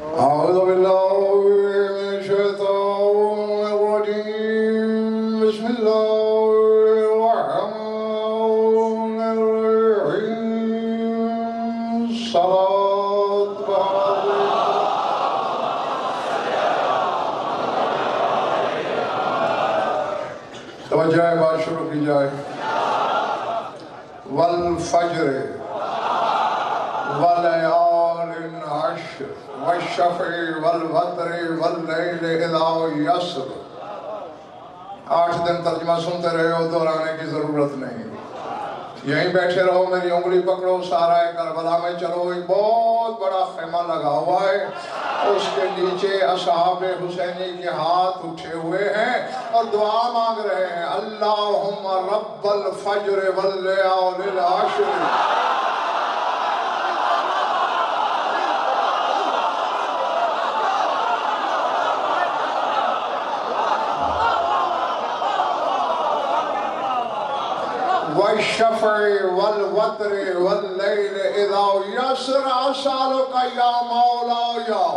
أعوذ بالله من الشيطان الرجيم بسم الله الرحمن الرحيم صلاة توجہ بات شروع کی جائے والفجر ولیال عشر والشفع والوتر واللیل اذا یسر 8 دن ترجمہ سنتے رہے ہو دہرانے کی ضرورت نہیں یہیں بیٹھے رہو میری انگلی پکڑو سارا کربلا میں چلو ایک بہت بڑا خیمہ لگا ہوا ہے اس کے نیچے اصحاب حسینی کے ہاتھ اٹھے ہوئے ہیں اور دعا مانگ رہے ہیں اللہم رب الفجر واللیال العشر والشفع والوتر واللیل اذا یسر اسالک یا مولایا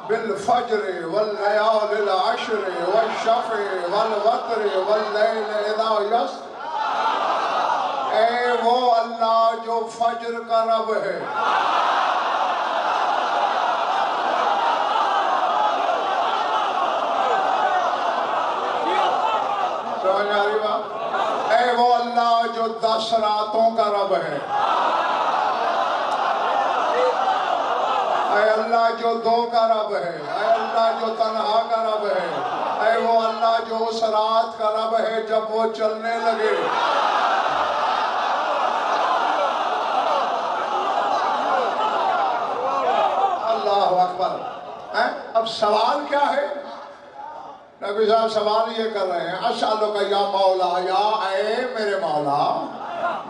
بالفجر واللیال العشر والشفع والوتر واللیل اذا یسر اے وہ اللہ جو فجر کا رب ہے سمجھ آ رہی بات اے وہ اللہ جو 10 راتوں کا رب ہے اے اللہ جو 2 کا رب ہے اے اللہ جو تنہا کا رب ہے اے وہ اللہ جو اس رات کا رب ہے جب وہ چلنے لگے اللہ اکبر اب سوال کیا ہے نبی صاحب سوال یہ کر رہے ہیں اسالک یا مولا یا اے میرے مولا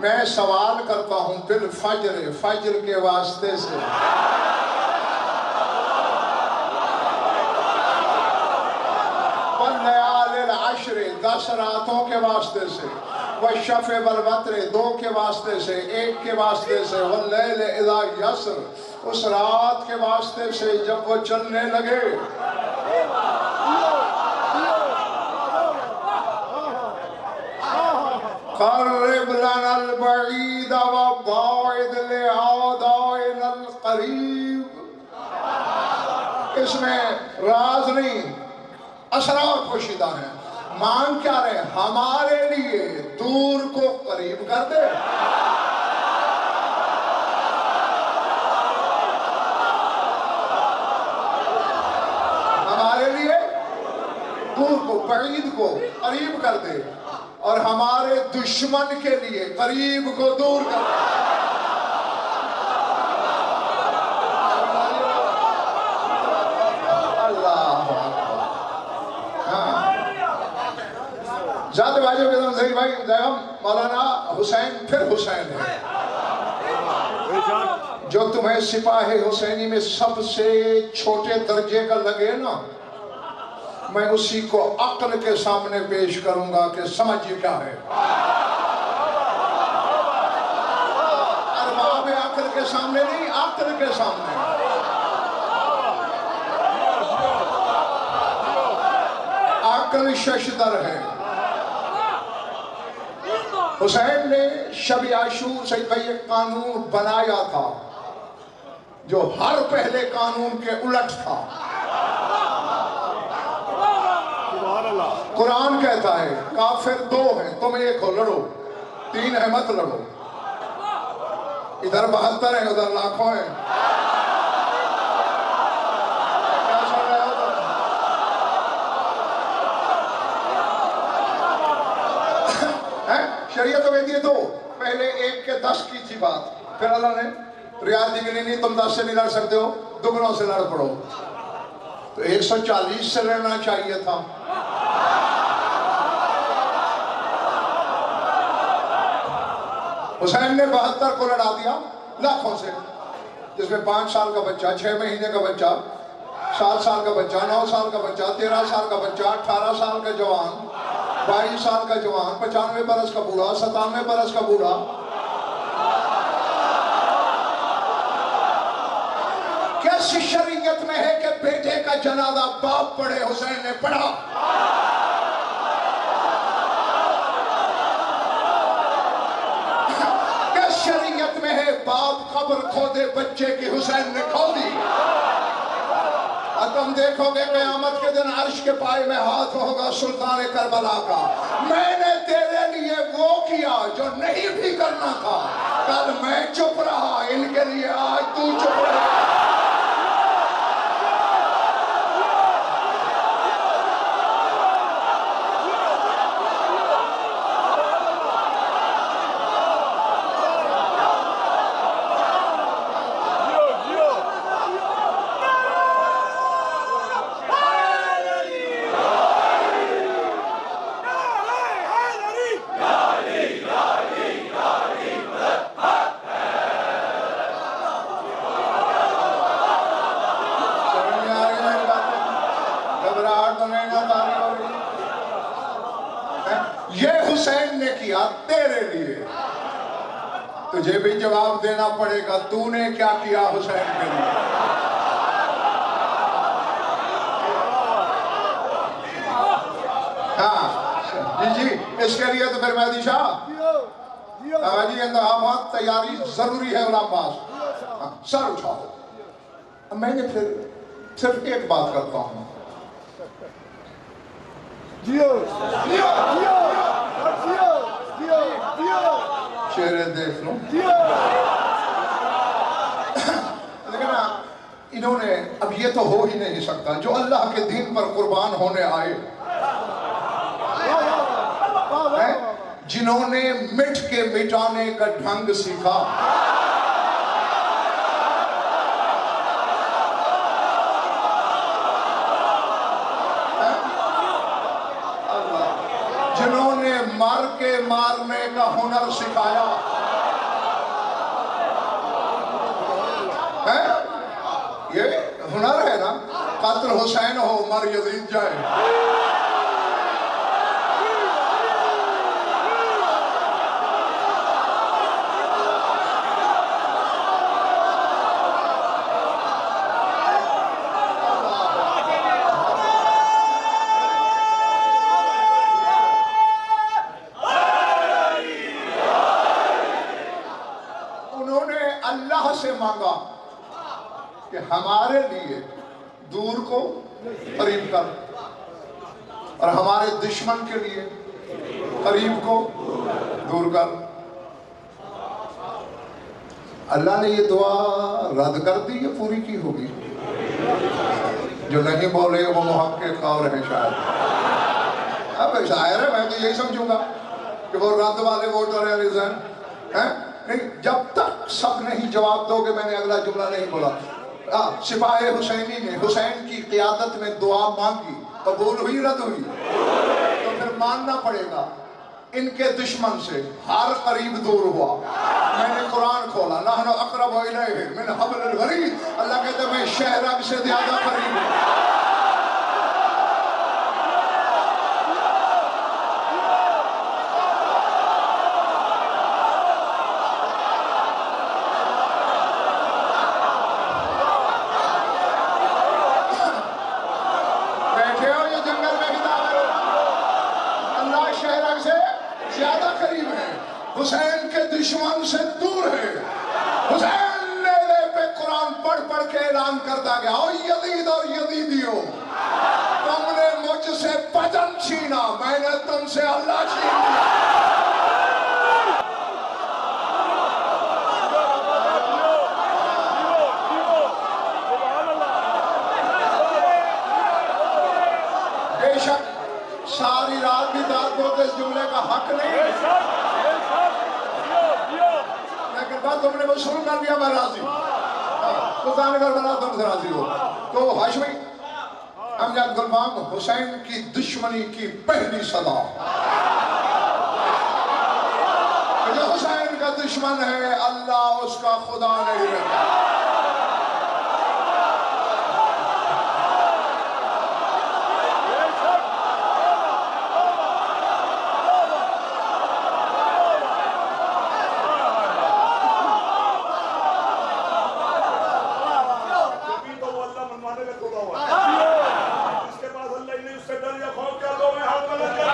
میں سوال کرتا ہوں بالفجر فجر کے واسطے سے واللیال العشر 10 راتوں کے واسطے سے والشفع والوتر 2 کے واسطے سے 1 کے واسطے سے واللیل اذا یسر اس رات کے واسطے سے جب وہ چلنے لگے قرب لنا البعید وباعد لأعدائنا القریب اس میں راز نہیں اسرار پوشیدہ ہیں مان کیا رہے ہمارے لیے دور کو قریب کر دے ہمارے لیے دور کو بعید کو قریب کر دے اور ہمارے دشمن کے لیے قریب کو دور کر اللہ ذات بھائیوں کے ساتھ صحیح بھائی مولانا حسین پھر حسین ہے جو تمہیں سپاہ حسینی میں سب سے چھوٹے درجے کا لگے نا میں اسی کو عقل کے سامنے پیش کروں گا کہ سمجھ کیا ہے ارباب عقل کے سامنے نہیں عقل کے سامنے عقل ششدر ہے حسین نے شب عاشور سے ایک قانون بنایا تھا جو ہر پہلے قانون کے الٹ تھا قرآن کہتا ہے کافر 2 ہیں تم 1 ہو لڑو 3 ہے مت لڑو ادھر 72 ہیں ادھر لاکھوں ہیں کیا سن رہے ہو شریعت تو کہتی ہے 2 پہلے 1 کے 10 کی تھی بات پھر اللہ نے ریاضی کے لیے نہیں تم 10 سے نہیں لڑ سکتے ہو دگنوں سے لڑ پڑو تو 140 سے لڑنا چاہیے تھا حسین نے 72 کو لڑا دیا لاکھوں سے جس میں 5 سال کا بچہ 6 مہینے کا بچہ 7 سال کا بچہ 9 سال کا بچہ 13 سال کا بچہ 18 سال کا جوان 22 سال کا جوان 95 برس کا بوڑھا 97 برس کا بوڑھا ایسی شریعت میں ہے کہ بیٹے کا جنازہ باپ پڑھے، حسین نے پڑھا۔ کس شریعت میں ہے باپ قبر کھودے بچے کی، حسین نے کھودی۔ اور تم دیکھو گے قیامت کے دن عرش کے پائے میں ہاتھ ہوگا سلطان کربلا کا، میں نے تیرے لیے وہ کیا جو نہیں بھی کرنا تھا، کل میں چپ رہا، ان کے لیے آج تو چپ رہا۔ یہ حسین نے کیا تیرے لیے، تجھے بھی جواب دینا پڑے گا، تو نے کیا کیا حسین کے لیے؟ ہاں جی اس کے لیے تو پھر مہدی شاہ جی انتخابات تیاری ضروری ہے غلام عباس، سر اٹھاؤ۔ میں نے پھر صرف ایک بات کرتا ہوں، چہرے دیکھ لوں، لیکن انہوں نے اب یہ تو ہو ہی نہیں سکتا، جو اللہ کے دین پر قربان ہونے آئے، جنہوں نے مٹ کے مٹانے کا ڈھنگ سیکھا، جنہوں نے مار کے مارنے کا ہنر سکھایا، یہ ہنر ہے نا، قتل حسین ہو مر یزید جائے۔ اللہ سے مانگا کہ ہمارے لیے دور کو قریب کر، اور ہمارے دشمن کے لیے قریب کو دور کر۔ اللہ نے یہ دعا رد کر دی یا پوری کی ہوگی؟ جو نہیں بولے وہ محقق اور ہیں شاید۔ اب ظاہر ہے میں تو یہی سمجھوں گا کہ وہ رد والے ووٹر ہیں ریزن ہیں، نہیں جب تک سب نہیں جواب دو گے میں نے اگلا جملہ نہیں بولا۔ سپاہ حسینی نے حسین کی قیادت میں دعا مانگی، قبول ہوئی رد ہوئی؟ تو پھر ماننا پڑے گا ان کے دشمن سے ہر قریب دور ہوا۔ میں نے قرآن کھولا، نحن اقرب الیہ من حبل الورید، اللہ کہتے ہیں میں شہرگ سے زیادہ قریب ہوں۔ حسین کے دشمن سے دور ہے۔ حسین نیلے پہ قرآن پڑھ پڑھ کے اعلان کرتا گیا، او یزید اور یزیدیوں، تم نے مجھ سے بدن چھینا، میں نے تم سے اللہ چھین لیا۔ بے شک ساری رات بھی داد کو اس جملے کا حق نہیں ہے، لیکن بات تم نے وصول کر دیا، میں راضی تو کہاں اگر بنا تم سے راضی ہو۔ تو ہاشمی امجد گلبانگ حسین کی دشمنی کی پہلی صدا، جو حسین کا دشمن ہے اللہ اس کا خدا نہیں رہتا۔ زمانے میں کھودا ہوا ہے. اس کے پاس اللہ ہی نہیں، اس سے ڈر یا خوف کیا دو میں ہاتھ بلند کر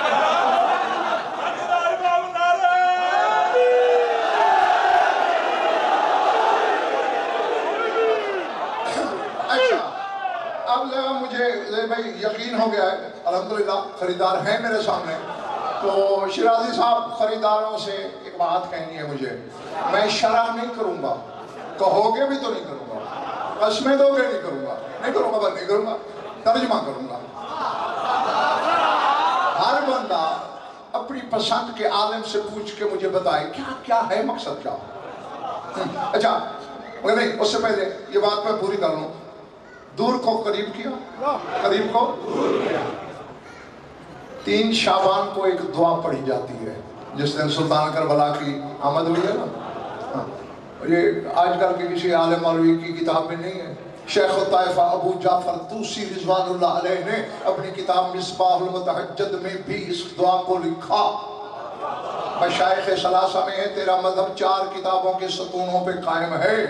اب مجھے بھائی یقین ہو گیا ہے الحمدللہ خریدار ہیں میرے سامنے. تو شیرازی صاحب خریداروں سے ایک بات کہنی ہے مجھے. میں شرح نہیں کروں گا، کہو گے بھی تو نہیں کروں گا، قسمیں دو گے نہیں کروں گا، بس نہیں کروں گا، ترجمہ کروں گا. ہر بندہ اپنی پسند کے عالم سے پوچھ کے مجھے بتائے کیا ہے مقصد کیا. اچھا مگر نہیں، اس سے پہلے یہ بات میں پوری کر لوں. دور کو قریب کیا، قریب کو 3 شعبان کو ایک دعا پڑھی جاتی ہے جس دن سلطان کربلا کی آمد ہوئی ہے نا. یہ آج کل کے کسی عالم مولوی کی کتاب میں نہیں ہے. شیخ الطائفہ ابو جعفر طوسی رضوان اللہ علیہ نے اپنی کتاب مصباح المتحجد میں بھی اس دعا کو لکھا. مشائخ ثلاثہ میں ہے، تیرا مذہب 4 کتابوں کے ستونوں پہ قائم ہے،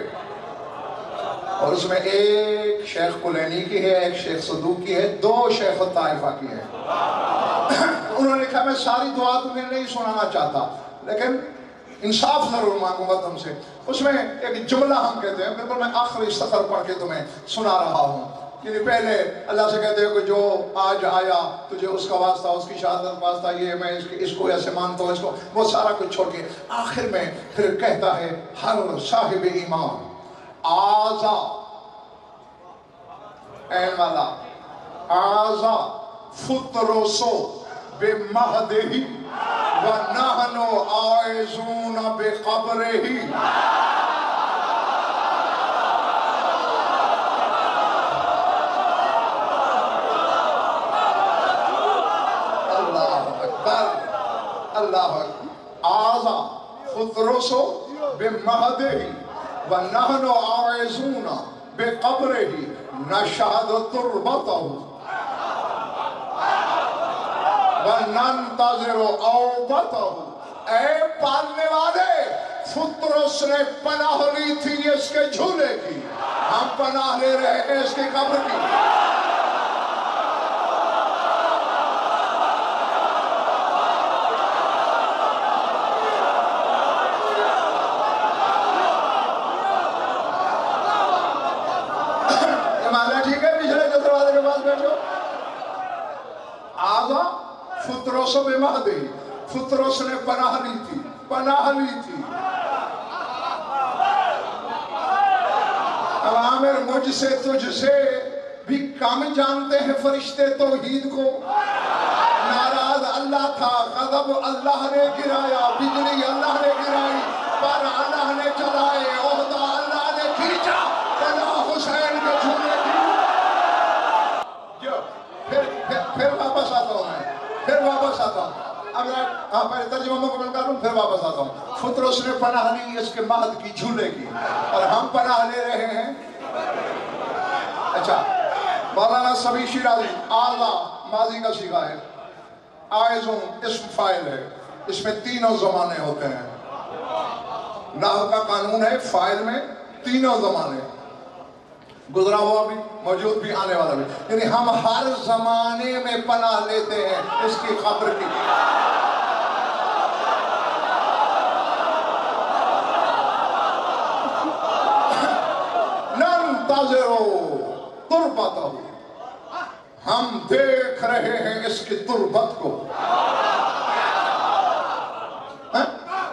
اور اس میں ایک شیخ کلینی کی ہے، ایک شیخ صدوق کی ہے، 2 شیخ الطائفہ کی ہے. انہوں نے کہا میں ساری دعا تمہیں نہیں سنانا چاہتا لیکن انصاف ضرور مانگوں گا تم سے. اس میں ایک جملہ ہم کہتے ہیں، بالکل میں آخری سطر پڑھ کے تمہیں سنا رہا ہوں. یعنی پہلے اللہ سے کہتے ہیں کہ جو آج آیا تجھے اس کا واسطہ، اس کی شہادت واسطہ، یہ میں اس کو ایسے مانتا ہوں، اس کو وہ سارا کچھ چھوڑ کے آخر میں پھر کہتا ہے ہر صاحب ایمان آزا این والا آزا فطرسو بے مہدہی و نحنو آئزون بے قبرہی. اللہ اکبر اللہ اکبر. آزا فطرسو بے مہدہی و نحنو آئزون بے قبرہی نشہد تربتہ وَنَنْتَظِرُ عَوْبَتَهُ. اے پالنے والے، فطرس نے پناہ لی تھی اس کے جھولے کی، ہم پناہ لے رہے ہیں اس کی قبر کی. یہ معنی ٹھیک ہے؟ پچھلے کے دروازے کے پاس بیٹھو. آزا فطرس بے مہدہی، فطرس نے پناہ لی تھی، پناہ لی تھی. اب عامر مجھ سے تجھ سے بھی کم جانتے ہیں فرشتے توحید کو. ناراض اللہ تھا، غضب اللہ نے گرایا، بجلی اللہ نے گرائی، پر اللہ نے چلائے، عہدہ اللہ نے کھینچا، پناہ حسین کے جھولے کی. پھر واپس آتا ہوں میں، پھر واپس آتا ہوں. اب پہلے ترجمہ مکمل کر لوں پھر واپس آتا ہوں. فطرس نے پناہ لی اس کے مہد کی جھولے کی، اور ہم پناہ لے رہے ہیں. اچھا مولانا سبی شیرازی. آزا ماضی کا صیغہ ہے، آئزون اسم فاعل ہے، اس میں 3 زمانے ہوتے ہیں. نحو کا قانون ہے فاعل میں 3 زمانے، گزرا ہوا بھی، موجود بھی، آنے والا بھی. یعنی ہم ہر زمانے میں پناہ لیتے ہیں اس کی قبر کی. ننتظرو تربتہ، ہم دیکھ رہے ہیں اس کی تربت کو.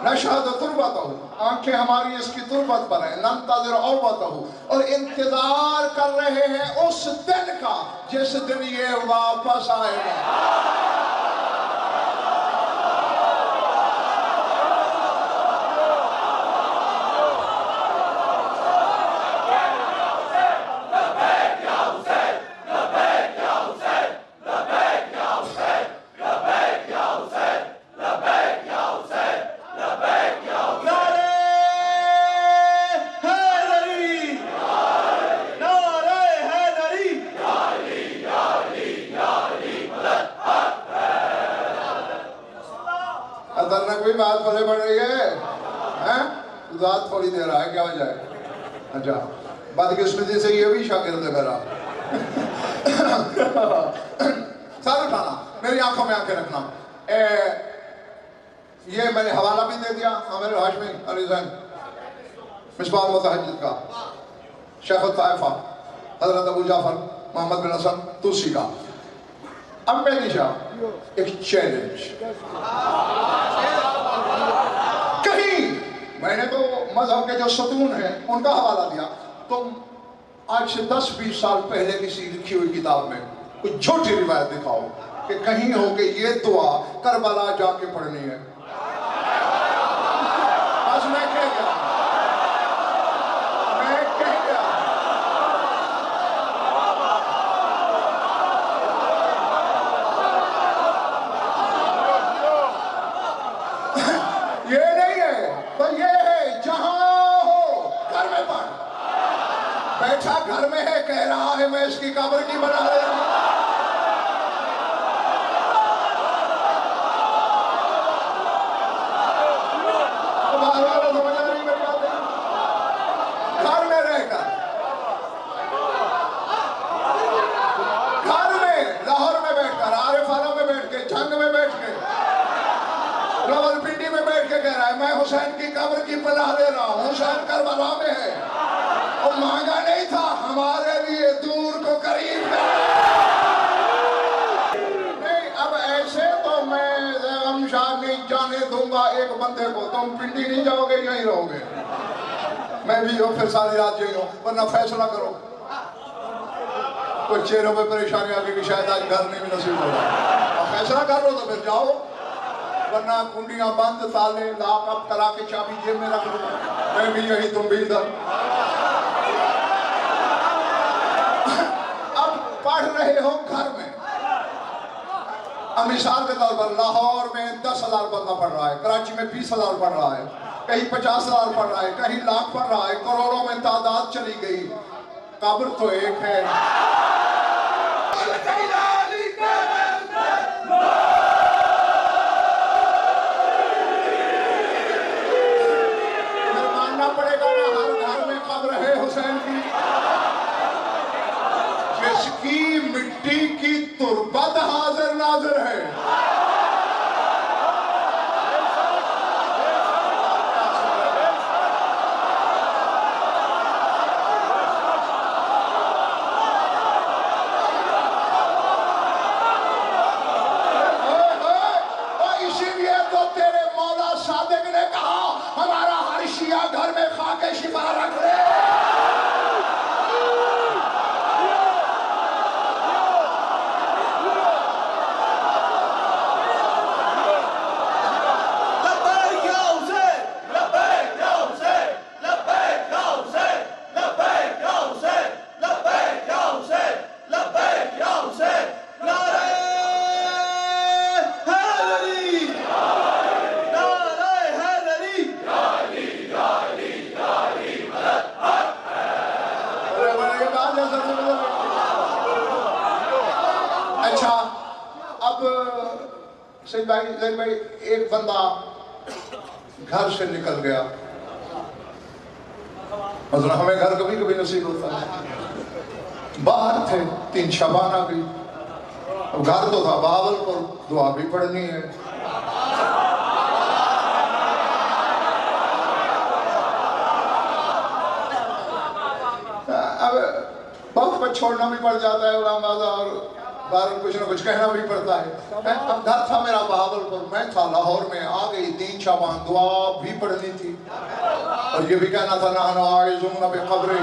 نشہد تربتہ، آنکھیں ہماری اس کی تربت پر ہیں. ننتظر عوبتہ، اور انتظار کر رہے ہیں اس دن کا جس دن یہ واپس آئے گا. کوئی بات پھلے پڑ رہی ہے؟ ذات تھوڑی دے رہا ہے، کیا وجہ ہے؟ اچھا بدقسمتی سے یہ بھی شاگرد ہے میرا. سر اٹھانا، میری آنکھوں میں آنکھیں رکھنا. یہ میں نے حوالہ بھی دے دیا عامر ہاشمی علی زین مصباح المتحجد کا، شیخ الطائفہ حضرت ابو جعفر محمد بن حسن توسی کا. اب میں دیشا ایک چیلنج، کہیں میں نے تو مذہب کے جو ستون ہیں ان کا حوالہ دیا، تم آج سے 10-20 سال پہلے کسی لکھی ہوئی کتاب میں کوئی جھوٹی روایت دکھاؤ کہ کہیں ہو کہ یہ دعا کربلا جا کے پڑھنی ہے. بس میں کہہ گیا، میں کہہ گیا. یہ نہیں ہے، تو یہ ہے جہاں ہو گھر میں پڑھ. بیٹھا گھر میں ہے کہہ رہا ہے میں اس کی قبر کی بنا رہا ہوں. گھر میں رہ کر، گھر میں لاہور میں بیٹھ کر، عارف آلہ میں بیٹھ کے، جھنگ میں بیٹھ کے، راولپنڈی میں بیٹھ کے کہہ رہا ہے میں حسین کی قبر کی پناہ لے رہا ہوں. حسین کربلا میں ہے، وہ مانگا نہیں تھا ہمارے لیے دور کو قریب کر. نہیں اب ایسے تو میں غم شاہ نہیں جانے دوں گا ایک بندے کو. تم پنڈی نہیں جاؤ گے، یہیں رہو گے. میں بھی ہوں پھر ساری رات یہیں ہوں، ورنہ فیصلہ کرو. کچھ چہروں پہ پریشانی آ گئی کہ شاید آج گھر نہیں بھی نصیب ہوگا. اور فیصلہ کر لو تو پھر جاؤ، ورنہ کنڈیاں بند، تالے لاک اپ کرا کے چابی جیب میں رکھ لو. میں بھی یہی، تم بھی ادھر. اب پڑھ رہے ہو گھر میں. اب مثال کے طور پر لاہور میں 10,000 بندہ پڑھ رہا ہے، کراچی میں 20,000 پڑھ رہا ہے، کہیں 50,000 پڑھ رہا ہے، کہیں لاکھ پڑھ رہا ہے، کروڑوں میں تعداد چلی گئی. قبر تو ایک ہے. ماننا پڑے گا نا ہر گھر میں قبر ہے حسین کی، جس کی مٹی کی تربت حاضر ناظر ہے. اسی لیے تو تیرے مولا صادق نے کہا ہمارا ہر شیعہ گھر میں خاک شفا رکھ لے. اچھا اب سید بھائی ایک بندہ گھر سے نکل گیا، مثلا ہمیں گھر کبھی کبھی نصیب ہوتا ہے. باہر تھے، 3 شعبان آ گئی. گھر تو تھا بہاولپور، دعا بھی پڑھنی ہے. اب بہت کچھ چھوڑنا بھی پڑ جاتا ہے علام بازا، اور بار کچھ نہ کچھ کہنا بھی پڑتا ہے. اب گھر تھا میرا بہاولپور، میں تھا لاہور میں. آ گئی 3 شعبان، دعا بھی پڑھنی تھی اور یہ بھی کہنا تھا نحن عائزون بقبرہ،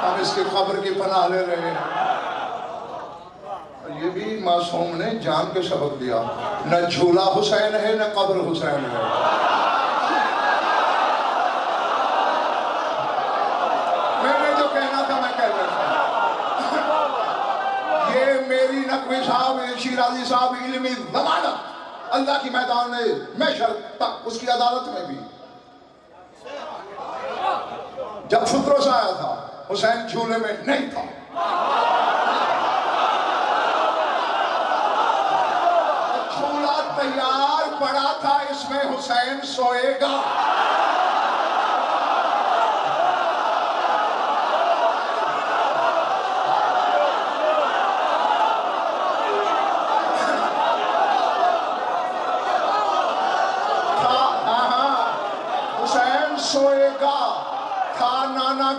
ہم اس کی قبر کی پناہ لے رہے ہیں. یہ بھی معصوم نے جان کے سبق دیا، نہ جھولا حسین ہے نہ قبر حسین ہے. میں نے جو کہنا تھا میں کہہ رہا تھا. یہ میری نقوی صاحب شیرازی صاحب علمی ضمانت اللہ کی میدان میں محشر تک، اس کی عدالت میں بھی. جب فتروس آیا تھا حسین جھولے میں نہیں تھا. جھولا تیار پڑا تھا، اس میں حسین سوئے گا.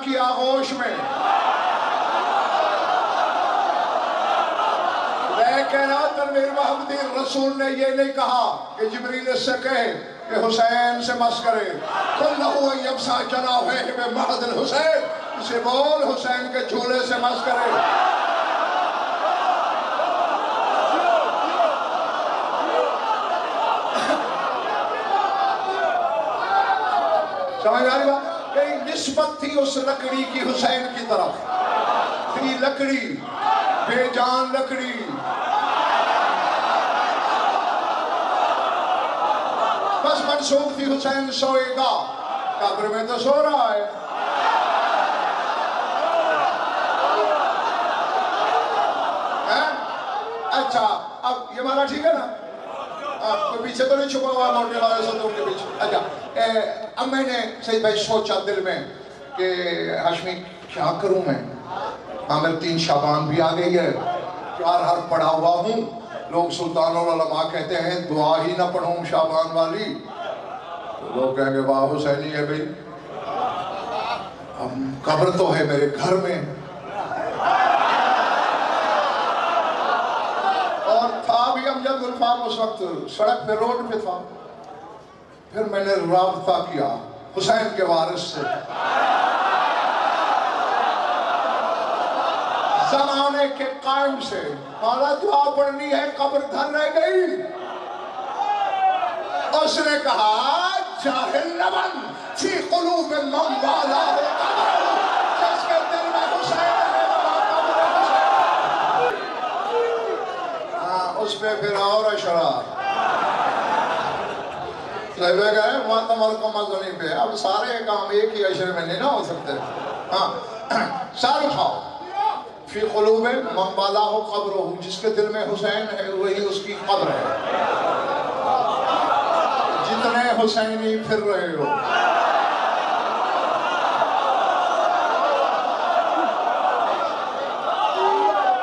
کی آغوش میں، لیکن تنویر محمدی رسول نے یہ نہیں کہا کہ جبریل اس سے کہے کہ حسین سے مس کرے، قل لہو ان یبسط جناحہ بمحض الحسین، اسے بول حسین کے جھولے سے مس کرے۔ سمجھ آ رہی بات؟ کہ نسبت تھی اس لکڑی کی حسین کی طرف، تھی لکڑی، بے جان لکڑی، بس منسوخ تھی حسین سوئے گا، قبر میں تو سو رہا ہے۔ اچھا اب یہ مانا ٹھیک ہے نا؟ کوئی پیچھے تو نہیں چھپا ہوا موٹے والے صدور کے پیچھے؟ اچھا اب میں نے سید بھائی سوچا دل میں کہ ہاشمی کیا کروں میں؟ عامر 3 شعبان بھی آ گئی ہے، 4 حرف پڑھا ہوا ہوں، لوگ سلطان العلماء کہتے ہیں دعا ہی نہ پڑھوں شعبان والی، تو لوگ کہیں گے واہ حسینی ہے بھئی، اب قبر تو ہے میرے گھر میں، اور تھا بھی امجد گلفام اس وقت سڑک پہ روڈ پہ تھا۔ پھر میں نے رابطہ کیا حسین کے وارث سے، زمانے کے قائم سے، مولا دعا پڑھنی ہے، قبر گھر رہ گئی۔ اس نے کہا جاہل لبن فی قلوب من والاه قبر، جس کے دل میں حسین ہے وہاں قبر حسین۔ اس پہ پھر اور اشرار صحیح گئے معتمر کو مزنی پہ، اب سارے کام ایک ہی اشر میں نہیں نہ ہو سکتے۔ سار اٹھاؤ، فی قلوب من والاه قبرہ، جس کے دل میں حسین ہے وہی اس کی قبر ہے۔ جتنے حسینی پھر رہے ہو،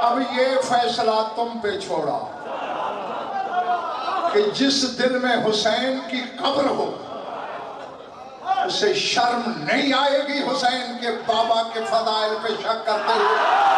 اب یہ فیصلہ تم پہ چھوڑا کہ جس دل میں حسین کی قبر ہو اسے شرم نہیں آئے گی حسین کے بابا کے فضائل پہ شک کرتے ہوئے۔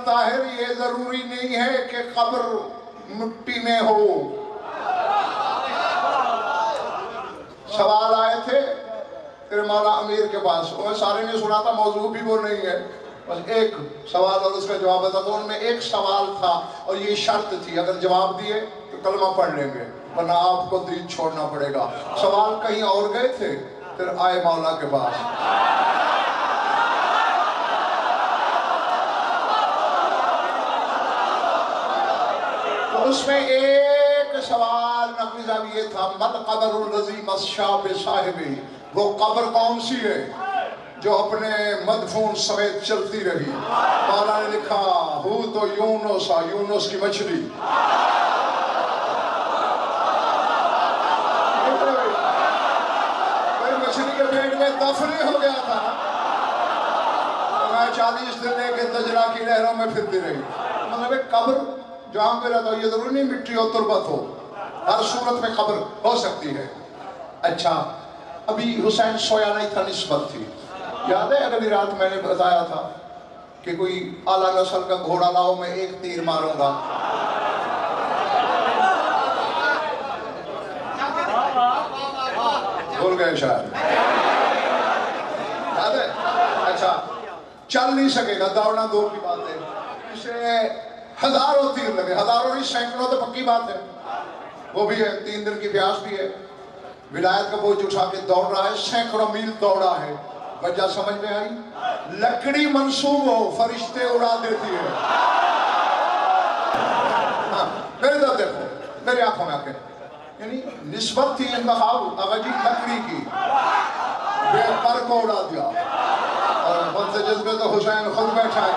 طاہر یہ ضروری نہیں ہے کہ قبر مٹی میں ہو۔ سوال آئے تھے پھر مولا امیر کے پاس، انہیں سارے نے سنا تھا، موضوع بھی وہ نہیں ہے، بس ایک سوال اور اس کا جواب تھا، تو ان میں ایک سوال تھا اور یہ شرط تھی اگر جواب دیے تو کلمہ پڑھ لیں گے ورنہ آپ کو دین چھوڑنا پڑے گا۔ سوال کہیں اور گئے تھے، پھر آئے مولا کے پاس۔ اس میں ایک سوال نقلی صاحب یہ تھا، مد قبر الذی مسشا بصاحبہ، وہ قبر کون سی ہے جو اپنے مدفون سمیت چلتی رہی؟ مولا نے لکھا ہو تو یونس، یونس کی مچھلی۔ کوئی مچھلی کے پیٹ میں دفن ہو گیا تھا، میں 40 دن لے کے دجلہ کی نہروں میں پھرتی رہی۔ مطلب قبر جہاں پہ رہتا ہو یہ ضروری نہیں مٹی ہو تربت ہو، ہر صورت میں قبر ہو سکتی ہے۔ اچھا ابھی حسین سویا نہیں تھا، نسبت تھی۔ یاد ہے اگلی رات میں نے بتایا تھا کہ کوئی اعلیٰ نسل کا گھوڑا لاؤ، میں ایک تیر ماروں گا۔ بھول گئے شاید، یاد ہے؟ اچھا چل نہیں سکے گا، دوڑنا دور کی بات ہے، اسے ہزاروں تیر لگے، ہزاروں نہیں سینکڑوں تو پکی بات ہے، وہ بھی ہے، 3 دن کی پیاس بھی ہے، ولایت کا بوجھ اٹھا کے دوڑ رہا ہے، سینکڑوں میل دوڑا ہے۔ وجہ سمجھ میں آئی؟ لکڑی منسوب ہو فرشتے اڑا دیتی ہے۔ میرے در دیکھو، میرے آنکھوں میں آکے، یعنی نسبت تھی انتخاب اگر جی لکڑی کی، بے پر کو اڑا دیا۔ اور خود سے جذبے تو حسین خود بیٹھا ہے.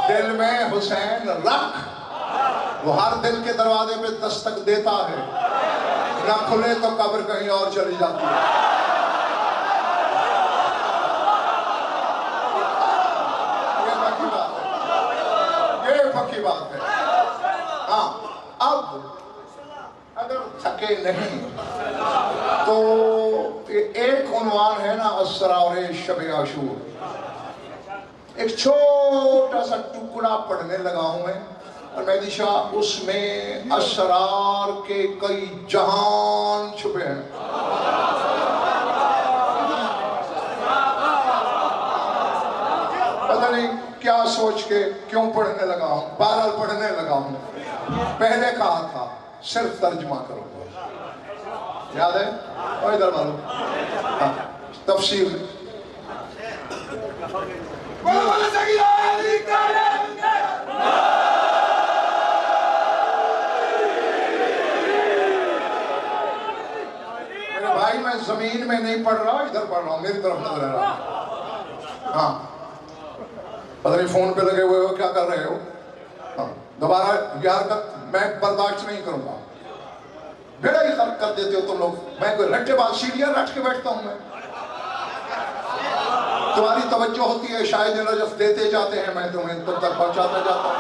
دل میں حسین رکھ، وہ ہر دل کے دروازے پہ دستک دیتا ہے، نہ کھلے تو قبر کہیں اور چلی جاتی ہے. یہ پکی بات ہے، یہ پکی بات ہے. ہاں اب اگر تھکے نہیں تو ایک عنوان ہے نا اسرار شب عاشور، ایک چھوٹا سا ٹکڑا پڑھنے لگا ہوں میں، اور مہدی شاہ اس میں اسرار کے کئی جہان چھپے ہیں. پتہ نہیں کیا سوچ کے کیوں پڑھنے لگا ہوں، بہرحال پڑھنے لگا ہوں. پہلے کہا تھا صرف ترجمہ کرو، یاد ہے؟ اور ادھر مارو تفسیر میں میرے بھائی، میں زمین میں نہیں پڑھ رہا، ادھر پڑھ رہا ہوں، میری طرف نظر آ رہا. ہاں پتہ نہیں فون پہ لگے ہوئے ہو، کیا کر رہے ہو؟ ہاں دوبارہ یہ حرکت میں برداشت نہیں کروں گا. بیڑا ہی خرق کر دیتے ہو تم لوگ. میں کوئی رٹے بعد سیڑھیاں رٹ کے بیٹھتا ہوں. میں تمہاری توجہ ہوتی ہے، شاید نجف دیتے جاتے ہیں، میں تمہیں تم تک پہنچاتا جاتا ہوں.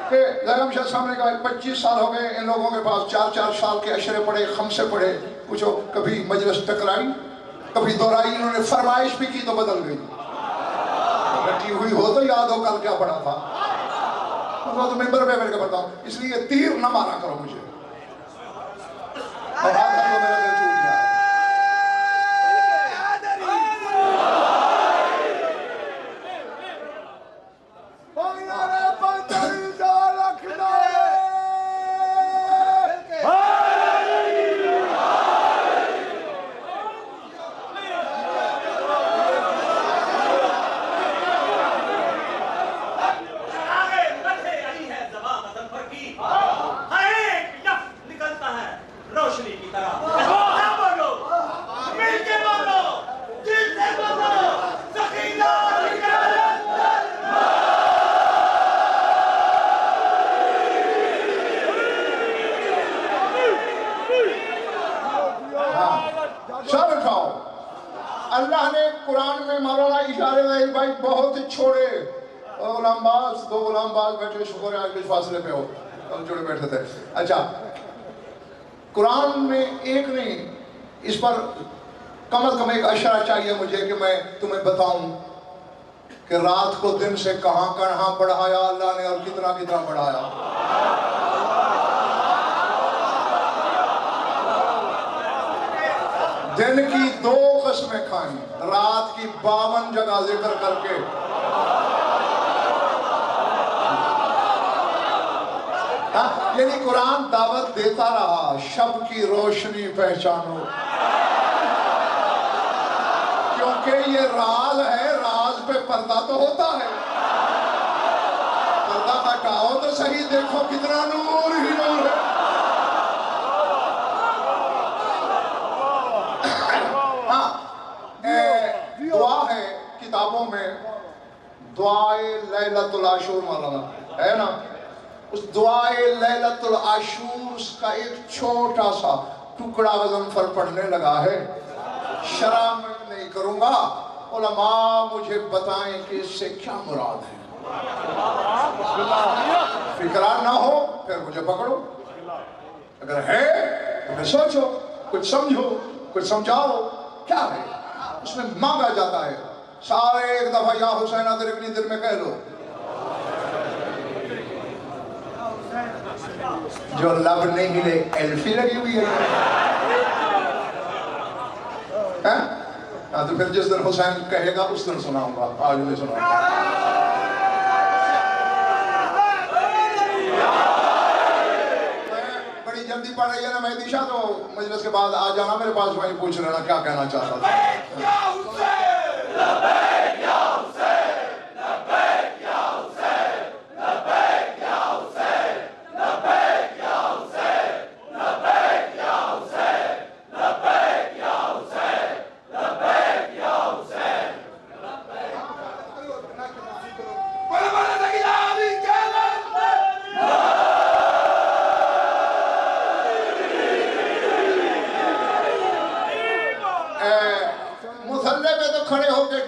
کہ زیرم شاہ صاحب نے کہا 25 سال ہو گئے ان لوگوں کے پاس، 4 سال کے اشرے پڑھے، خمسے پڑھے. پوچھو کبھی مجلس ٹکرائی، کبھی دہرائی، انہوں نے فرمائش بھی کی تو بدل گئی. رٹی ہوئی ہو تو یاد ہو کل کیا پڑھا تھا. تو ممبر پہ بیٹھ کے بتاؤں، اس لیے تیر نہ مارا کرو مجھے، اور آج کو میرا دل ٹوٹ جائے. اللہ نے قرآن میں مولانا اشارے میں بھائی بہت چھوڑے. غلام باز، 2 غلام باز بیٹھے، شکر ہے آج کچھ فاصلے پہ ہو، ہم جڑے بیٹھے تھے. اچھا قرآن میں ایک نہیں، اس پر کم از کم ایک اشارہ چاہیے مجھے کہ میں تمہیں بتاؤں کہ رات کو دن سے کہاں کہاں بڑھایا اللہ نے اور کتنا کتنا بڑھایا. دن کی 2 قسمیں کھائیں، رات کی 52 جگہ ذکر کر کے. یعنی قرآن دعوت دیتا رہا شب کی روشنی پہچانو، کیونکہ یہ راز ہے، راز پہ پردہ تو ہوتا ہے. پردہ ہٹاؤ تو صحیح، دیکھو کتنا نور ہی نور ہے. دعا ہے کتابوں میں، دعائے لیلۃ العاشور مولانا ہے نا، اس دعائے لیلۃ العاشور کا ایک چھوٹا سا ٹکڑا مظفر پڑھنے لگا ہے. شرح میں نہیں کروں گا، علماء مجھے بتائیں کہ اس سے کیا مراد ہے. فکرہ نہ ہو پھر مجھے پکڑو، اگر ہے تو میں سوچو، کچھ سمجھو، کچھ سمجھاؤ. کیا ہے اس میں مانگا جاتا ہے؟ سارے ایک دفعہ یا حسینہ تیرے اپنی دل میں کہہ لو. جو لب نہیں ہلے ایلفی لگی ہوئی ہے. تو پھر جس دن حسین کہے گا اس دن سناؤں گا، آج نہیں سناؤں گا. بڑی جلدی پڑھ رہی ہے نا مہدی شاہ، تو مجلس کے بعد آ جانا میرے پاس، وہیں پوچھ لینا کیا کہنا چاہتا تھا.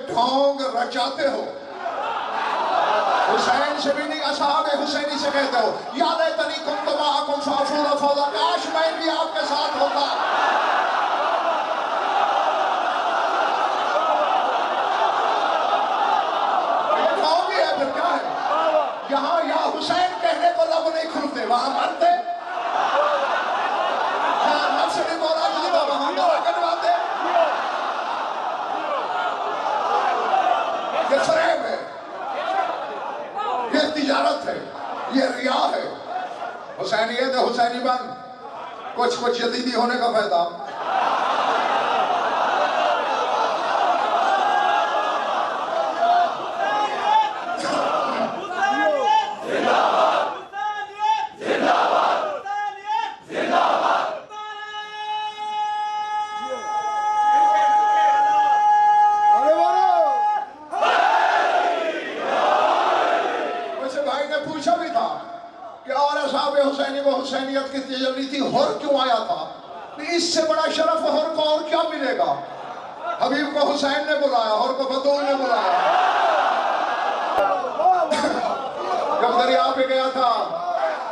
ڈھونگ رچاتے ہو. حسین سے بھی نہیں اصحاب حسینی سے کہتے ہو یا لیتنی کنت معکم فافوز فوزا، کاش میں بھی آپ کے ساتھ ہوتا. یہ ڈھونگ ہی ہے پھر کیا ہے؟ یہاں یا حسین کہنے کو لب نہیں کھلتے، وہاں مرتے. یہاں نفس نہیں بولا جلدہ، وہاں گلا کٹواتے. یہ فریب ہے، یہ تجارت ہے، یہ ریا ہے. حسینیت ہے، حسینی بن. کچھ یزیدی ہونے کا فائدہ. حسینی کو حسینیت کی تجلی تھی، ہور کیوں آیا تھا؟ اس سے بڑا شرف ہور کو اور کیا ملے گا؟ حبیب کو حسین نے بلایا، ہور کو بطول نے بلایا. جب دریا پہ گیا تھا،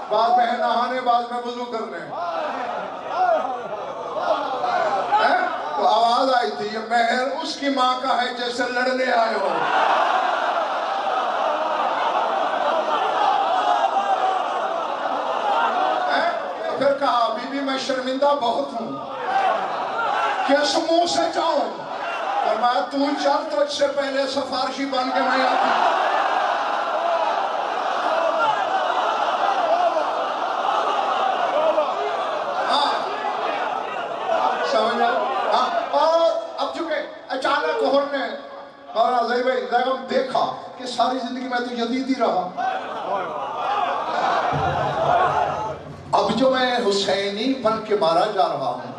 بعض میں نہانے، بعض میں وضو کرنے، تو آواز آئی تھی یہ مہر اس کی ماں کا ہے جیسے لڑنے آئے ہو. پھر کہا بی بی میں شرمندہ بہت ہوں، کس منہ سے جاؤں؟ فرمایا تو چل، تجھ سے پہلے سفارشی بن کے میں آتی. سمجھا؟ اور اب چکے اچانک ہور نے اور زیغم دیکھا کہ ساری زندگی میں تو یزید ہی رہا. اب جو میں حسینی بن کے مارا جا رہا ہوں،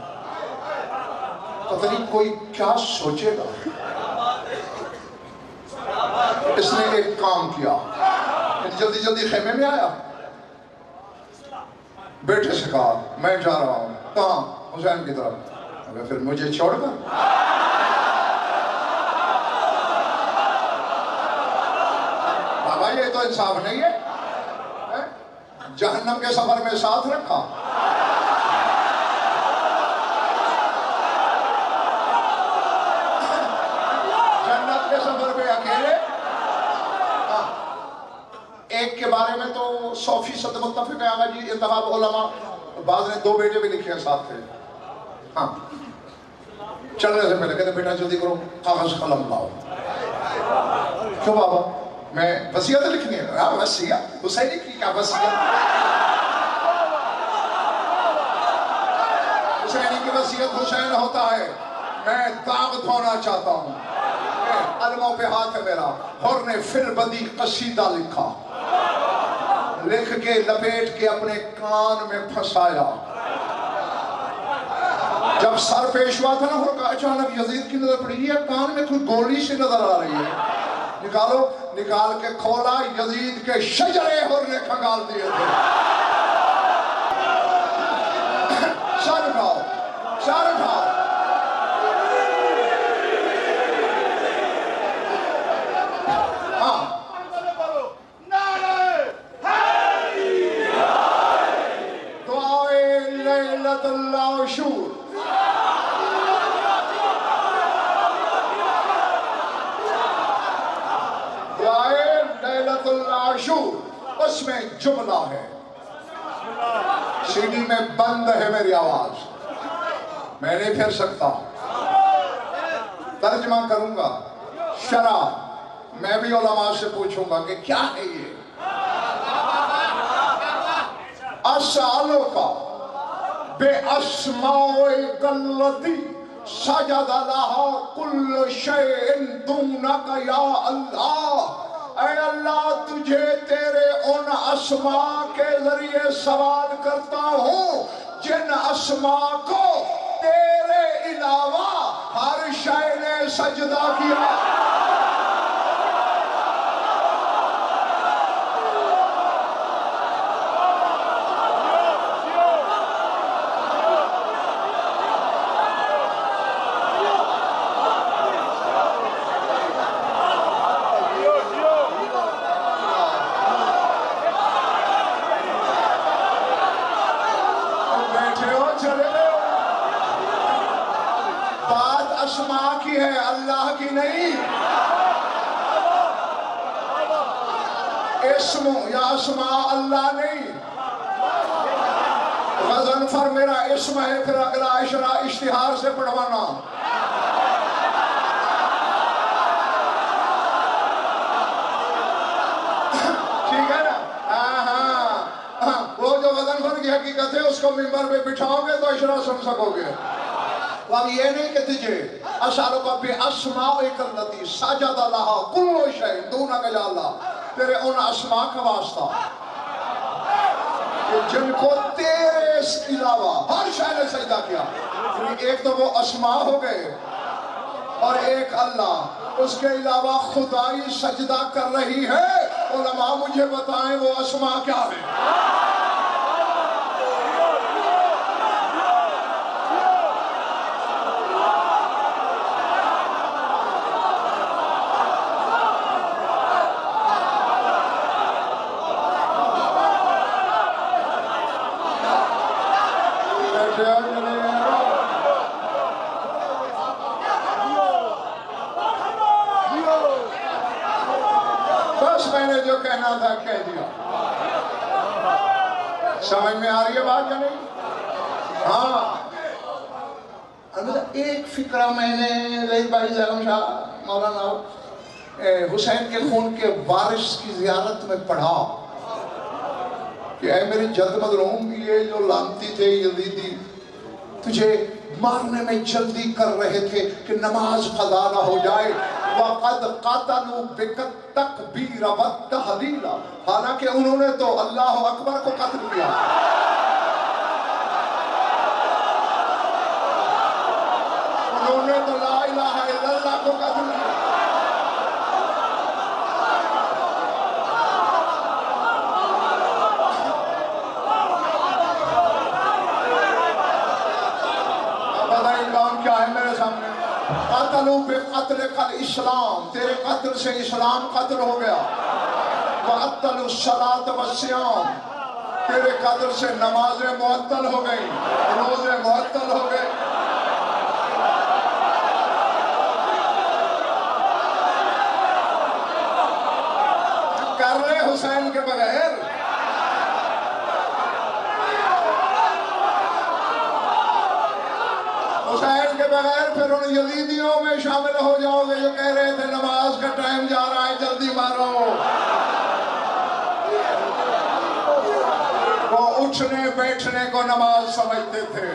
پتہ نہیں کوئی کیا سوچے گا. اس نے ایک کام کیا، جلدی جلدی خیمے میں آیا، بیٹے سے کہا میں جا رہا ہوں. کہاں؟ حسین کی طرف. اگر پھر مجھے چھوڑ کر بابا یہ تو انصاف نہیں ہے. جہنم کے سفر میں ساتھ رکھا. جنت کے سفر میں اکیلے. ایک کے بارے میں تو 100% متفق ہے آقا جی، انتخاب علماء. بعض نے 2 بیٹے بھی لکھے ہیں ساتھ تھے. ہاں چلنے سے پہلے کہتے بیٹا جلدی کرو، کاغذ قلم لاؤ. کیوں بابا؟ میں وصیت لکھنی ہے. ہاں وصیت حسینی کی کیا وصیت؟ حسینی کی وصیت حسین ہوتا ہے. میں داغ دھونا چاہتا ہوں. علموں پہ ہاتھ ہے میرا. ہور نے پھر بدی قصیدہ لکھا، لکھ کے لپیٹ کے اپنے کان میں پھنسایا. جب سر پیش ہوا تھا نا، ہور کا اچانک یزید کی نظر پڑی، یہ کان میں کوئی گولی سی نظر آ رہی ہے. نکالو، نکال کے کھولا، یزید کے شجرے ہور نے کھنگال دیے تھے. سر اٹھاؤ، سر اٹھاؤ. ہاں دعائے لیلۃ العاشور. لیلۃ العاشور، اس میں جملہ ہے. سی ڈی میں بند ہے میری آواز، میں نہیں پھر سکتا. ترجمہ کروں گا. شرح میں بھی علماء سے پوچھوں گا کہ کیا ہے یہ. اسالک باسماء التی سجد لها کل شیء دونک یا اللہ. اے اللہ تجھے تیرے ان اسماء کے ذریعے سوال کرتا ہوں جن اسماء کو تیرے علاوہ ہر شے نے سجدہ کیا. اسما کی ہے، اللہ کی نہیں۔ اسم یا اسما اللہ نہیں۔ غضنفر میرا اسم ہے، پھر اگلا اشرا اشتہار سے پڑھوانا۔ ٹھیک ہے نا؟ ہاں وہ جو غضنفر کی حقیقت ہے اس کو ممبر پہ بٹھاؤ گے تو اشرا سن سکو گے۔ اب یہ نہیں کہ تجھے اسالک باسمائک التی سجد لہا کل شیء دونک یا اللہ، تیرے ان اسماء کا واسطہ کہ جن کو تیرے علاوہ ہر شے نے سجدہ کیا۔ ایک تو وہ اسماء ہو گئے اور ایک اللہ، اس کے علاوہ خدائی سجدہ کر رہی ہے۔ علماء مجھے بتائیں وہ اسماء کیا ہے؟ بس میں نے جو کہنا تھا کہہ دیا۔ سمجھ میں آ رہی ہے بات یا نہیں؟ ہاں ایک فکرہ میں نے رئیس بھائی زیرم شاہ مولانا حسین کے خون کے وارث کی زیارت میں پڑھا کہ اے میری جد مظلوم، یہ جو لانتی تھے یزیدی تجھے مارنے میں جلدی کر رہے تھے کہ نماز قضا نہ ہو جائے۔ وَقَدْ قَتَلُوا بِالتَّكْبِيرِ وَالتَّحْلِيلِ، حالانکہ انہوں نے تو اللہ اکبر کو قتل کیا۔ انہوں نے تو لا الہ الا اللہ کو قتل کیا۔ کیا ہے میرے سامنے؟ قتلوا بقتل الاسلام، تیرے قتل سے اسلام قتل ہو گیا۔ وعطلوا الصلاۃ والصیام، تیرے قتل سے نمازیں معطل ہو گئی، روزے معطل ہو گئے۔ کر لے حسین کے بغیر۔ حسین کے بغیر پھر ان یزیدیوں میں شامل ہو جاؤ گے جو کہہ رہے تھے نماز کا ٹائم جا رہا ہے جلدی مارو۔ وہ اٹھنے بیٹھنے کو نماز سمجھتے تھے۔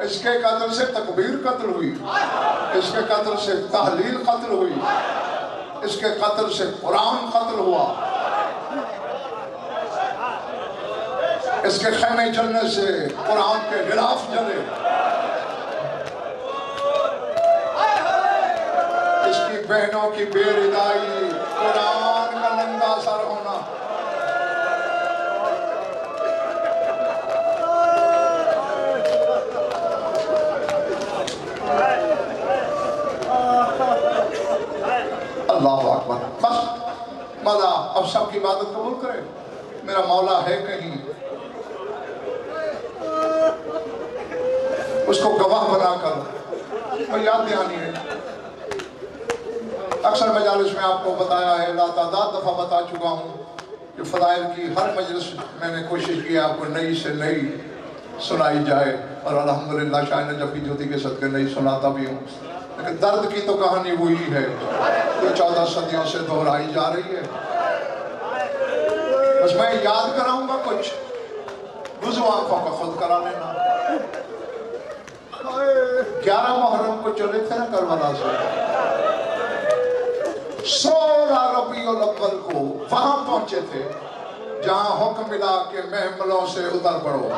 اس کے قتل سے تکبیر قتل ہوئی، اس کے قتل سے تحلیل قتل ہوئی، اس کے قتل سے قرآن قتل ہوا، اس کے خیمے جلنے سے قرآن کے غلاف جلے، اس کی بہنوں کی بے ردائی، قرآن کا ننگا سر ہونا۔ اللہ اکبر۔ بس مزہ، اب سب کی عبادت قبول کرے۔ میرا مولا ہے کہیں، اس کو گواہ بنا کر میں یاد دہانی ہے۔ اکثر مجالس میں آپ کو بتایا ہے، لا تعداد دفعہ بتا چکا ہوں کہ فضائل کی ہر مجلس میں نے کوشش کی آپ کو نئی سے نئی سنائی جائے، اور الحمدللہ شاہ نجفی جوتی کے صدقے نئی سناتا بھی ہوں۔ لیکن درد کی تو کہانی وہی ہے جو 14 صدیوں سے دہرائی جا رہی ہے۔ بس میں یاد کراؤں گا کچھ، وضو آنکھوں کا خود کرا لینا۔ 11 محرم کو چلے تھے نا کربلا سے، 16 ربیع الاول کو وہاں پہنچے تھے جہاں حکم ملا کہ محملوں سے اتر پڑو۔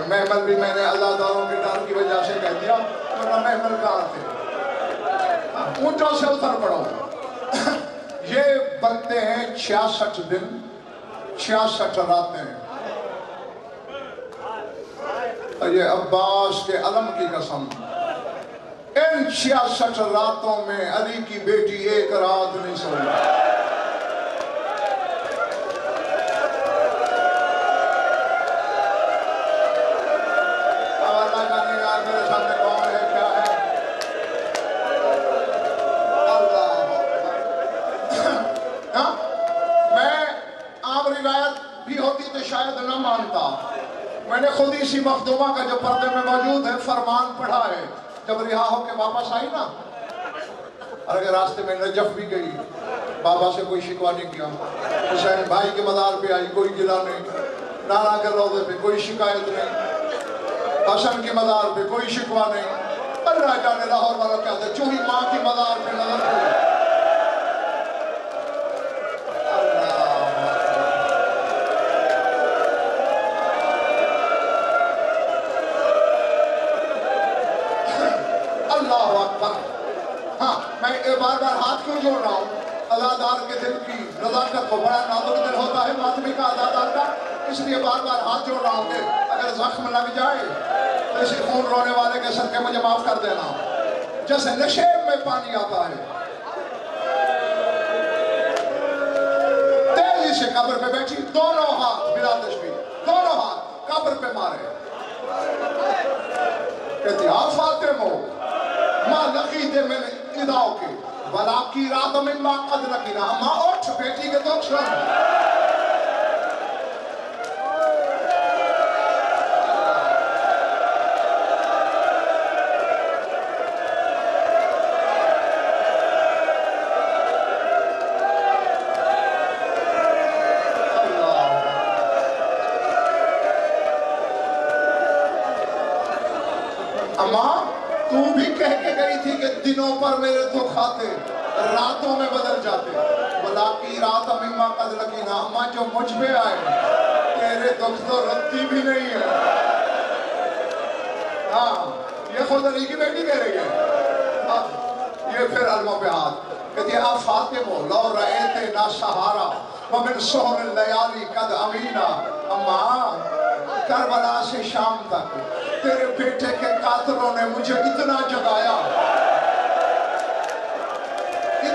محمل بھی میں نے اللہ داروں کے ڈر کی وجہ سے کہہ دیا، ورنہ محمل کہاں تھے؟ اونٹوں سے اتر پڑو۔ یہ بنتے ہیں 66 دن 66 راتیں، اور یہ عباس کے علم کی قسم ان 66 راتوں میں علی کی بیٹی ایک رات نہیں سوئی. اب اللہ کا نگاہ میرے سامنے کون ہے کیا ہے؟ اللہ. میں عام روایت بھی ہوتی تو شاید نہ مانتا. میں نے خود اسی مخدومہ کا جو پردے میں موجود ہے فرمان پڑھا ہے. جب رہا ہو کے واپس آئی نا، اور اگر راستے میں نجف بھی گئی، بابا سے کوئی شکوہ نہیں کیا. حسین بھائی کے مزار پہ آئی، کوئی گلہ نہیں. نانا کے روضے پہ کوئی شکایت نہیں. حسن کے مزار پہ کوئی شکوہ نہیں. اللہ جانے لاہور والا کہتے ہیں چوہی ماں کی مزار پہ نظر پڑی. اللہ اکبر. ہاں میں بار بار ہاتھ کیوں جوڑ رہا ہوں؟ عزادار کے دل کی نزاکت کو بڑا نازک دل ہوتا ہے ماتمی کا عزادار کا، اس لیے بار بار ہاتھ جوڑ رہا ہوں کہ اگر زخم لگ جائے تو اسی خون رونے والے کے صدقے مجھے معاف کر دینا. جیسے نشیب میں پانی آتا ہے، تیزی سے قبر پہ بیٹھی، دونوں ہاتھ بلا تشبیہ، دونوں ہاتھ قبر پہ مارے. کہتی ہاں فاطمہ ماں لقیت من اداؤ کے ولا کی رات میں ماں قد لقینا. ماں اٹھ بیٹی کے دکھ سن. اماں تو بھی کہہ کے گئی تھی کہ دنوں پر میرے دکھ آتے راتوں میں بدل جاتے. بلا کی رات مما قد لقینا. اماں جو مجھ پہ آئے تیرے دکھ تو رکتی بھی نہیں ہے. ہاں یہ خود علی کی بیٹی کہہ رہی ہے. یہ پھر علموں پہ ہاتھ کہتی ہے فاطمہ لو رأیت نا سہارا ومن سہر اللیالی قد امینا. اماں کربلا سے شام تک تیرے بیٹے کے قاتلوں نے مجھے اتنا جگایا کہ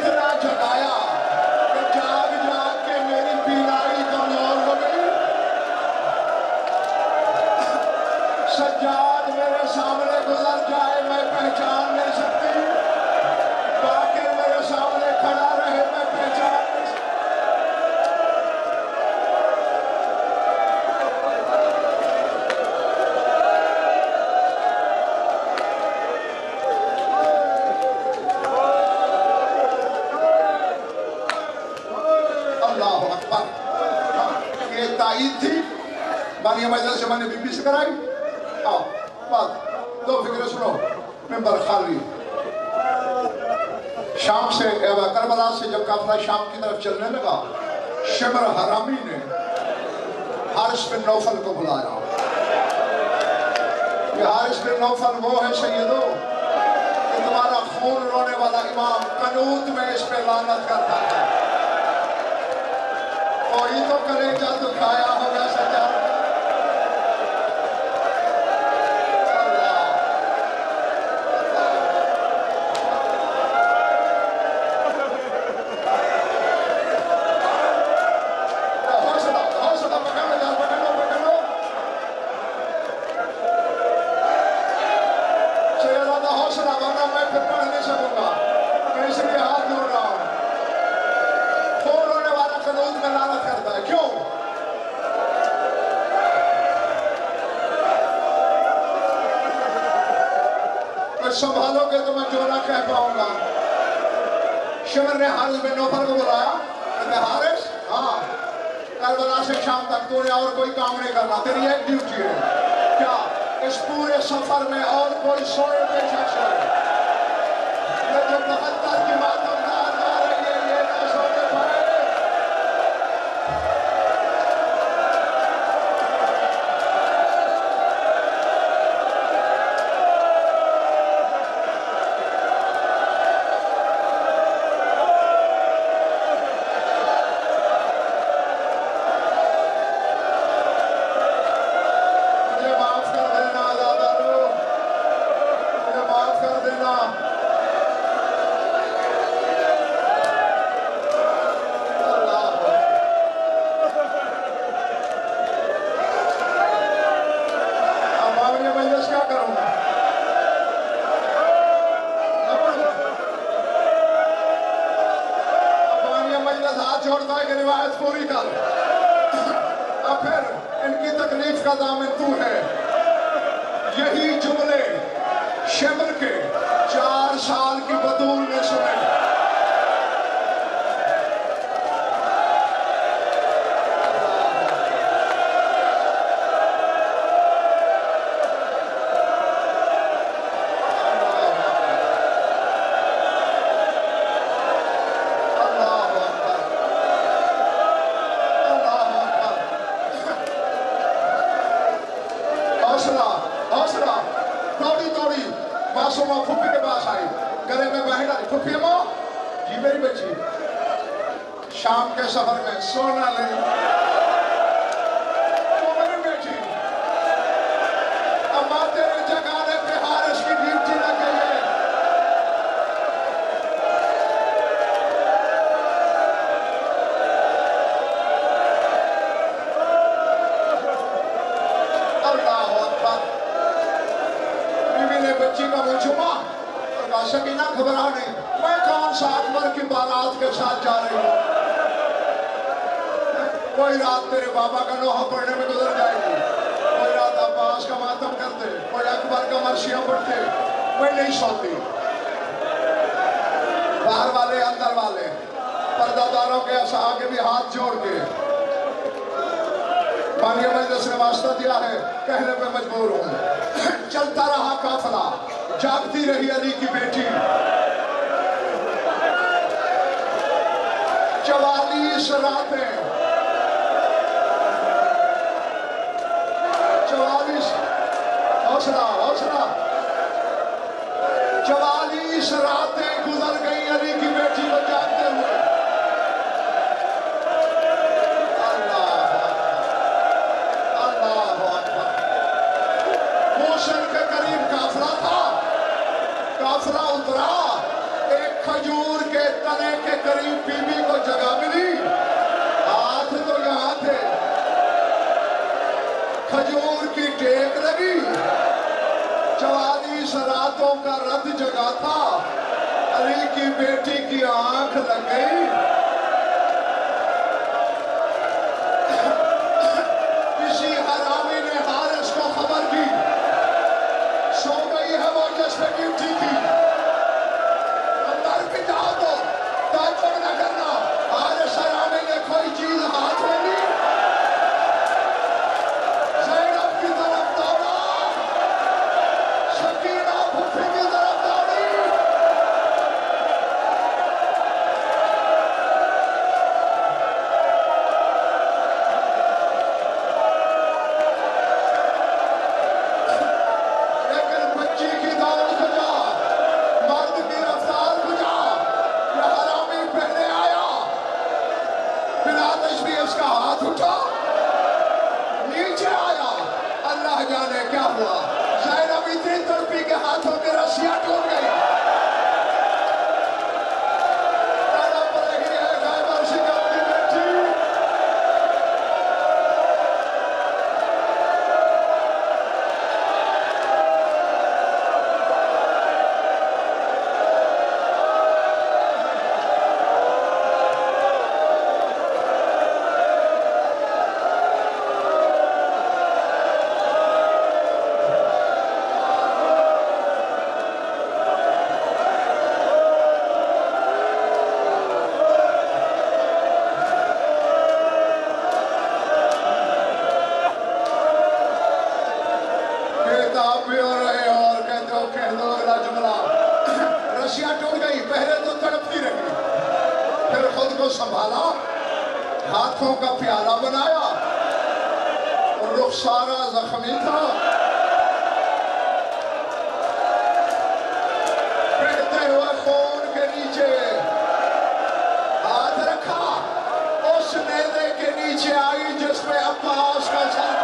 جاگ جاگ کے میری بینائی کمزور ہو گئی. سجاد میرے سامنے گزر جائے میں پہچان نہیں سکتی، باقر میرے سامنے کھڑا رہے میں پہچان نہیں سکتی. اللہ اکبر. یہ تائید تھی بانی مجلس سے میں نے بی بی سے کرائی. آؤ بات دو فکریں سنو. ممبر خالی. شام سے کربلا سے جب قافلہ شام کی طرف چلنے لگا، شمر حرامی نے حارث بن نوفل کو بلایا. یہ حارث بن نوفل وہ ہے سیدو کہ تمہارا خون رونے والا امام قنوت میں اس پہ لعنت کرتا تھا. کوئی تو کلیجہ دکھایا ہوگا سجاد. حوصلہ پکڑو. شہزادہ حوصلہ ورنہ میں پھر پڑھ نہیں سکوں گا. میں اس لیے ہاتھ جوڑ رہا ہوں. خون رونے والا قنوت میں لعنت کرتا ہے. کیوں؟ میں سنبھالو گے تو میں جو نہ کہہ پاؤں گا. شمر نے حارث بن نوفل کو بلایا. کہتے حارث ہاں کربلا سے شام تک تو نے اور کوئی کام نہیں کرنا، تیری ایک ڈیوٹی ہے. کیا؟ اس پورے سفر میں اور کوئی سوئے پہ شخص ہے یہ جو 72 کی ماتم دار آ رہی ہے یہ نہ سونے پائے. مجھے معاف کر دینا عزادارو، مجھے معاف کر دینا. روایت پوری کر. اب پھر ان کی تکلیف کا دامن تو ہے. یہی جملے شمر کے 4 سال کی بدول نے سنے. معصومہ پھپھی کے پاس آئی, گلے میں بہن ڈالی. پھپھی اماں, جی میری بچی, شام کے سفر میں سونا لے. تو میری بیٹی, اماں تیرے جگانے پہ حارث کی ڈیوٹی لگ گئی ہے. اللہ اکبر. بیوی نے بچی کا منہ چوما اور کہا سکینہ گھبرا نہیں, میں کون سا اکبر کی بارات کے ساتھ جا رہی ہوں. کوئی رات تیرے بابا کا نوحہ پڑھنے میں گزر جائے گی, کوئی رات عباس کا ماتم کرتے, کوئی اکبر کا مرثیہ پڑھتے. میں نہیں سوتی. باہر والے اندر والے پردہ داروں کے آگے بھی ہاتھ جوڑ کے بانیہ مجلس نے واسطہ دیا ہے, کہنے پہ مجبور ہوں. چلتا رہا قافلہ, جاگتی رہی علی کی بیٹی. 44 راتیں, 44 حوصلہ 44 راتیں گزر گئی علی کی بیٹی کو جاگتے ہوئے. قافلہ اترا, ایک کھجور کے تنے کے قریب بی بی کو جگہ ملی. ہاتھ تو یہاں تھے, کھجور کی ٹیک لگی. 44 راتوں کا رد جگہ تھا. علی کی بیٹی کی آنکھ لگ گئی. کسی حرامی نے حارث کو خبر دی, سو گئی ہے وہ جس پہ ڈیوٹی تھی. اندر کی جاؤ تو تعجب نہ کرنا, حارث حرامی نے کوئی چیز ہاتھ میں لی. زینب کی طرف دوڑا, سکینہ پھپھی کی طرف دوڑی. اس کا ہاتھ اٹھا, نیچے آیا. اللہ جانے کیا ہوا. زینب اتنی تڑپی کے ہاتھوں کے رسیاں ٹوٹ گئی. تڑپ رہی ہے خیبر شکم کی بیٹی. رسیاں ٹوٹ گئی, پہلے تو تڑپتی رہی, پھر خود کو سنبھالا, ہاتھوں کا پیالہ بنایا, رخسارہ زخمی تھا, بہتے ہوئے خون کے نیچے ہاتھ رکھا. اس نیزے کے نیچے آئی جس میں عباس کا سر